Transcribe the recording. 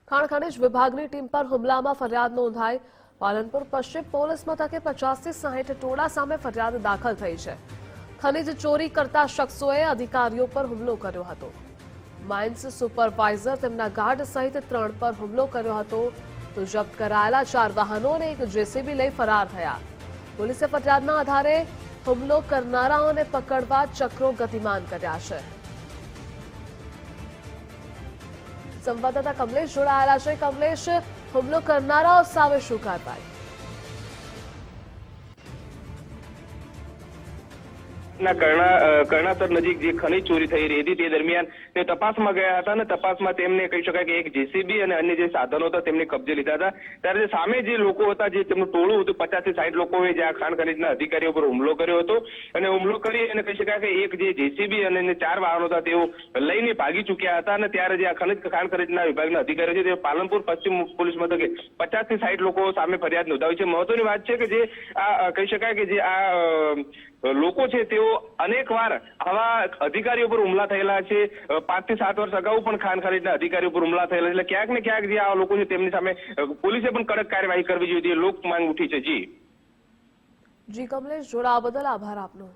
ખાણ ખનીજ વિભાગની ટીમ પર હુમલામાં ફરિયાદ નોંધાઈ। પાલનપુર પશ્ચિમ પોલીસ મથકે 50 થી 60 ટોળા સામે ફરિયાદ દાખલ થઈ છે। ખનીજ ચોરી કરતા શખ્સોએ અધિકારીઓ પર હુમલો કર્યો હતો। માઇન્સ સુપરવાઇઝર તેમના ગાર્ડ સહિત 3 પર હુમલો કર્યો હતો તો જપ્ત કરાયેલા 4 વાહનો અને એક જેસીબી લઈ ફરાર થયા। પોલીસે ફરિયાદના આધારે હુમલો કરનારાઓને પકડવા ચક્રો ગતિમાન કર્યા છે। સંવાદદાતા કમલેશ જોડાયેલા છે। કમલેશ, હુમલો કરનારાઓ સામે શું કાર્યવાહી? કર્ણાસર નજીક જે ખનીજ ચોરી થઈ રહી હતી તે દરમિયાન તે તપાસમાં ગયા હતા અને તપાસમાં તેમને કહી શકાય કે એક જેસીબી અને અન્ય જે સાધનો હતા તેમને કબજે લીધા હતા। ત્યારે સામે જે લોકો હતા, જે તેમનું ટોળું હતું, 50 થી 60 લોકોએ જે આ ખાણ ખનીજના અધિકારીઓ પર હુમલો કર્યો હતો અને હુમલો કરી અને કહી શકાય કે એક જે જેસીબી અને 4 વાહનો હતા તેઓ લઈને ભાગી ચૂક્યા હતા। અને ત્યારે જે આ ખાણ ખનીજના વિભાગના અધિકારીઓ છે તે પાલનપુર પશ્ચિમ પોલીસ મથકે 50 થી 60 લોકો સામે ફરિયાદ નોંધાવી છે। મહત્વની વાત છે કે જે આ કહી શકાય કે જે આ લોકો છે તેઓ અનેકવાર આવા અધિકારીઓ પર હુમલા થયેલા છે। 5 થી 7 વર્ષ અગાઉ પણ ખાણ ખનીજના અધિકારીઓ પર હુમલા થયેલા છે। એટલે ક્યાંક ને ક્યાંક જે આ લોકો છે તેમની સામે પોલીસે પણ કડક કાર્યવાહી કરવી જોઈએ, લોક માંગ ઉઠી છે। જી કમલેશ, જોડાવા બદલ આભાર આપનો।